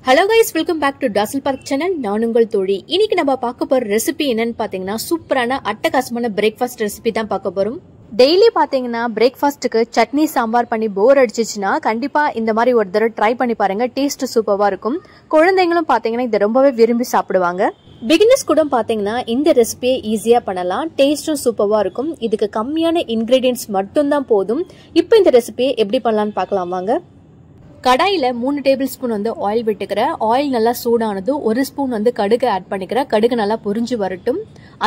Hello guys, welcome back to Dazzle Park channel. நான் உங்கள் தோழி. இன்னைக்கு நம்ம பார்க்க போற ரெசிபி என்னன்னு பாத்தீங்கன்னா சூப்பரான அட்டகாசமான பிரேக்ஃபாஸ்ட் ரெசிபி தான் பார்க்க போறோம். டெய்லி பாத்தீங்கன்னா பிரேக்ஃபாஸ்ட்க்கு சட்னி சாம்பார் பண்ணி போர் அடிச்சிச்சுனா கண்டிப்பா இந்த மாதிரி ஒரு தடவை ட்ரை பண்ணி பாருங்க. டேஸ்ட் சூப்பரா இருக்கும். குழந்தைகளும் பாத்தீங்கன்னா இத ரொம்பவே விரும்பி சாப்பிடுவாங்க. பிகினர்ஸ் கூட பாத்தீங்கன்னா இந்த ரெசிபியை ஈஸியா பண்ணலாம். டேஸ்டும் சூப்பரா இருக்கும். இதுக்கு கம்மியான இன்கிரிடியன்ட்ஸ் மட்டும் தான் போதும். இப்போ இந்த ரெசிபியை எப்படி பண்ணலாம்னு பார்க்கலாம் வாங்க. கடாயில 3 டேபிள் ஸ்பூன் வந்து ஆயில் விட்டுக்கிறேன். ஆயில் நல்லா சூடானதும் 1 ஸ்பூன் வந்து கடுகு ஆட் பண்ணிக்கிறேன். கடுகு நல்லா பொரிஞ்சு வரட்டும்.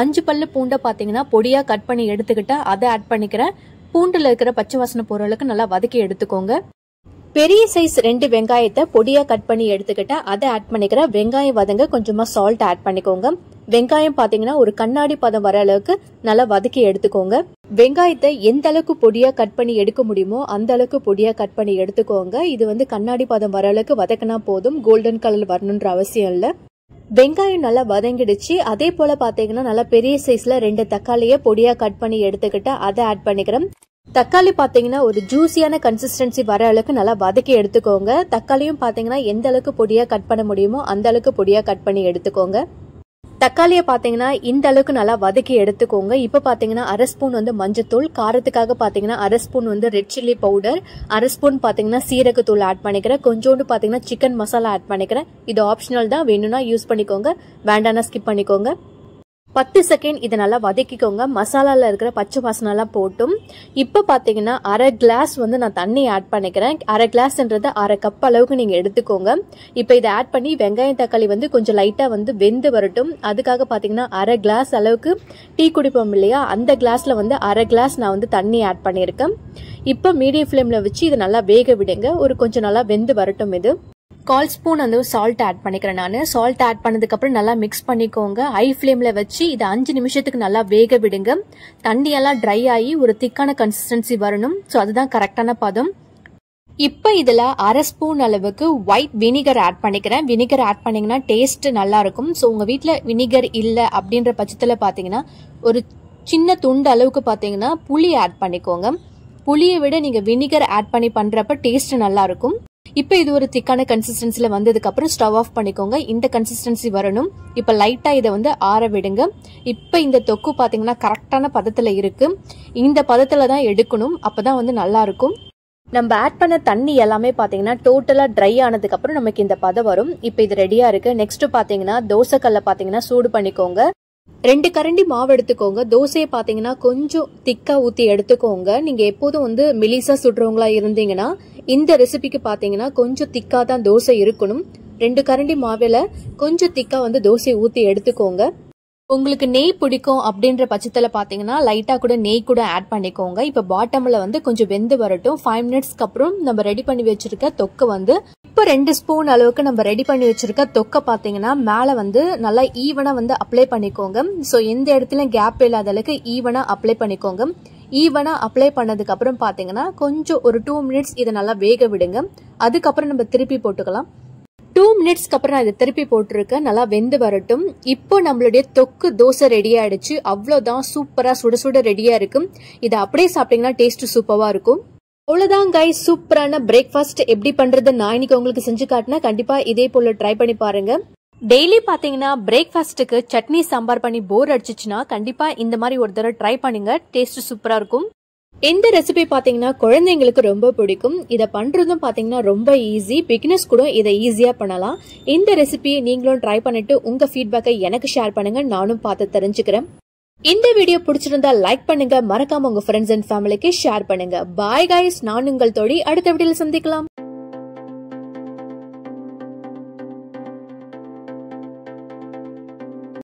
5 பல்லு பூண்டை பாத்தீங்கன்னா பொடியா கட் பண்ணி எடுத்துக்கிட்டா அதை ஆட் பண்ணிக்கிறேன். பூண்டுல இருக்கிற பச்சை வாசனை போற அளவுக்கு நல்லா வதக்கி எடுத்துக்கோங்க. பெரிய சைஸ் 2 வெங்காயத்தை பொடியா கட் பண்ணி எடுத்துக்கிட்டா அதை ஆட் பண்ணிக்கிறேன். வெங்காயம் வதங்க கொஞ்சமா சால்ட் ஆட் பண்ணிக்கோங்க. வெங்காயம் பாத்தீங்கன்னா ஒரு கண்ணாடி பதம் வர அளவுக்கு நல்லா வதக்கி எடுத்துக்கோங்க. வெங்காயத்தை எந்த அளவுக்கு பொடியா கட் பண்ணி எடுக்க முடியுமோ அந்த அளவுக்கு பொடியா கட் பண்ணி எடுத்துக்கோங்க. இது வந்து கண்ணாடி பதம் வர அளவுக்கு வதக்கினா போதும். கோல்டன் கலர் வரணும்ன்ற அவசியம் இல்ல. வெங்காயம் நல்லா வதங்கிடுச்சு. அதே போல பாத்தீங்கன்னா நல்லா பெரிய சைஸ்ல 2 தக்காளியை பொடியா கட் பண்ணி எடுத்துக்கிட்டா அதை ஆட் பண்ணிக்கிறேன். தக்காளி பாத்தீங்கன்னா ஒரு ஜூசியான கன்சிஸ்டன்சி வர அளவுக்கு நல்லா வதக்கி எடுத்துக்கோங்க. தக்காளியும் பாத்தீங்கன்னா எந்த அளவுக்கு பொடியா கட் பண்ண முடியுமோ அந்த அளவுக்கு பொடியா கட் பண்ணி எடுத்துக்கோங்க. தக்காளியை பாத்தீங்கன்னா இந்த அளவுக்கு நல்லா வதக்கி எடுத்துக்கோங்க. இப்ப பாத்தீங்கன்னா 1/2 ஸ்பூன் வந்து மஞ்சத்தூள், காரத்துக்காக பாத்தீங்கன்னா 1/2 ஸ்பூன் வந்து ரெட் சில்லி பவுடர், 1/2 ஸ்பூன் பாத்தீங்கன்னா சீரகத்தூள் ஆட் பண்ணிக்கிறேன். கொஞ்சோண்டு பாத்தீங்கன்னா சிக்கன் மசாலா ஆட் பண்ணிக்கிறேன். இது ஆப்ஷனல் தான், வேணும்னா யூஸ் பண்ணிக்கோங்க, வேண்டாம்னா ஸ்கிப் பண்ணிக்கோங்க. 10 செகண்ட் இதை நல்லா வதக்கிக்கோங்க. மசாலால இருக்கிற பச்சை வாசனை எல்லாம் போட்டும். இப்ப பாத்தீங்கன்னா 1/2 கிளாஸ் வந்து நான் தண்ணி ஆட் பண்ணிக்கிறேன். 1/2 கிளாஸ்ன்றது 1/2 கப் அளவுக்கு நீங்க எடுத்துக்கோங்க. இப்ப இதை ஆட் பண்ணி வெங்காயம் தக்காளி வந்து கொஞ்சம் லைட்டா வந்து வெந்து வரட்டும். அதுக்காக பாத்தீங்கன்னா 1/2 கிளாஸ் அளவுக்கு டீ குடிப்போம் இல்லையா, அந்த கிளாஸ்ல வந்து 1/2 கிளாஸ் நான் வந்து தண்ணி ஆட் பண்ணிருக்கேன். இப்ப மீடியம் ஃபிளேம்ல வச்சு இதை நல்லா வேக விடுங்க. ஒரு கொஞ்சம் நல்லா வெந்து வரட்டும். இது 1/4 ஸ்பூன் வந்து சால்ட் ஆட் பண்ணிக்கிறேன். நான் சால்ட் ஆட் பண்ணதுக்கு அப்புறம் நல்லா மிக்ஸ் பண்ணிக்கோங்க. ஹை ஃபிளேம்ல வச்சு இதை 5 நிமிஷத்துக்கு நல்லா வேக விடுங்க. தண்ணியெல்லாம் ட்ரை ஆகி ஒரு திக்கான கன்சிஸ்டன்சி வரணும். ஸோ அதுதான் கரெக்டான பதம். இப்ப இதுல 1/2 ஸ்பூன் அளவுக்கு ஒயிட் வினிகர் ஆட் பண்ணிக்கிறேன். வினிகர் ஆட் பண்ணீங்கன்னா டேஸ்ட் நல்லா இருக்கும். ஸோ உங்க வீட்டுல வினிகர் இல்ல அப்படின்ற பட்சத்துல பாத்தீங்கன்னா ஒரு சின்ன துண்டு அளவுக்கு பாத்தீங்கன்னா புளி ஆட் பண்ணிக்கோங்க. புளியை விட நீங்க வினிகர் ஆட் பண்ணி பண்றப்ப டேஸ்ட் நல்லா இருக்கும். இப்ப இது ஒரு திக்கான கன்சிஸ்டன்சில வந்ததுக்கு அப்புறம் ஸ்டவ் ஆஃப் பண்ணிக்கோங்க. இந்த கன்சிஸ்டன்சி வரணும். இப்ப லைட்டா இதை வந்து ஆற விடுங்க. இப்ப இந்த தொக்கு பாத்தீங்கன்னா கரெக்டான பதத்துல இருக்கு. இந்த பதத்துல தான் எடுக்கணும். அப்பதான் வந்து நல்லா இருக்கும். நம்ம ஆட் பண்ண தண்ணி எல்லாமே பாத்தீங்கன்னா டோட்டலா ட்ரை ஆனதுக்கு அப்புறம் நமக்கு இந்த பதம் வரும். இப்ப இது ரெடியா இருக்கு. நெக்ஸ்ட் பாத்தீங்கன்னா தோசைக்கல்ல பாத்தீங்கன்னா சூடு பண்ணிக்கோங்க. 2 கரண்டி மாவு எடுத்துக்கோங்க. தோசையை பாத்தீங்கன்னா கொஞ்சம் திக்கா ஊத்தி எடுத்துக்கோங்க. நீங்க எப்போதும் வந்து மெலிசா சுடுறவங்களா இருந்தீங்கன்னா இந்த ரெசிபிக்கு பாத்தீங்கன்னா கொஞ்சம் திக்கா தான் தோசை இருக்கணும். 2 கரண்டி மாவுல கொஞ்சம் திக்கா வந்து தோசையை ஊத்தி எடுத்துக்கோங்க. உங்களுக்கு நெய் பிடிக்கும் அப்படின்ற பட்சத்துல பாத்தீங்கன்னா லைட்டா கூட நெய் கூட ஆட் பண்ணிக்கோங்க. இப்ப பாட்டம்ல வந்து கொஞ்சம் வெந்து வரட்டும். 5 மினிட்ஸ்க்கு அப்புறம் நம்ம ரெடி பண்ணி வச்சிருக்க தொக்க வந்து இப்ப 2 ஸ்பூன் அளவுக்கு நம்ம ரெடி பண்ணி வச்சிருக்க தொக்க பாத்தீங்கன்னா மேல வந்து நல்லா ஈவனா வந்து அப்ளை பண்ணிக்கோங்க. சோ எந்த இடத்துல கேப் இல்லாத அளவுக்கு ஈவனா அப்ளை பண்ணிக்கோங்க. ஈவனா அப்ளை பண்ணதுக்கு அப்புறம் பாத்தீங்கன்னா கொஞ்சம் ஒரு 2 மினிட்ஸ் இதை நல்லா வேக விடுங்க. அதுக்கப்புறம் நம்ம திருப்பி போட்டுக்கலாம். 2 மினிட்ஸ்க்கு அப்புறம் நான் இதை திருப்பி போட்டிருக்கேன். நல்லா வெந்து வரட்டும். இப்போ நம்மளுடைய தொக்கு தோசை ரெடி ஆயிடுச்சு. அவ்வளவுதான், சூப்பரா சுட சுட ரெடியா இருக்கும். இதை அப்படியே சாப்பிட்டீங்கன்னா டேஸ்ட் சூப்பரா இருக்கும். அவ்வளவுதான் கைஸ், சூப்பரான பிரேக்ஃபாஸ்ட் எப்படி பண்றது நான் இன்னைக்கு உங்களுக்கு செஞ்சு காட்டினா கண்டிப்பா இதே போல ட்ரை பண்ணி பாருங்க. டெய்லி பாத்தீங்கன்னா பிரேக்ஃபாஸ்ட்டுக்கு சட்னி சாம்பார் பண்ணி போர் அடிச்சுச்சுன்னா கண்டிப்பா இந்த மாதிரி ஒரு தடவை ட்ரை பண்ணுங்க. டேஸ்ட் சூப்பரா இருக்கும். இந்த ரெசிபி பாத்தீங்கன்னா குழந்தைங்களுக்கு ரொம்ப பிடிக்கும். இதை பண்றதும் பாத்தீங்கன்னா ரொம்ப ஈஸி. பிகினர்ஸ் கூட இதை ஈஸியா பண்ணலாம். இந்த ரெசிபியை நீங்களும் ட்ரை பண்ணிட்டு உங்க ஃபீட்பேக்கை எனக்கு ஷேர் பண்ணுங்க. நானும் பார்த்து தெரிஞ்சுக்கிறேன். இந்த வீடியோ பிடிச்சிருந்தா லைக் பண்ணுங்க. மறக்காம உங்க ஃப்ரெண்ட்ஸ் அண்ட் ஃபேமிலிக்கு ஷேர் பண்ணுங்க. பாய் கைஸ், நான் உங்கள் தோழி. அடுத்த வீடியோல சந்திக்கலாம்.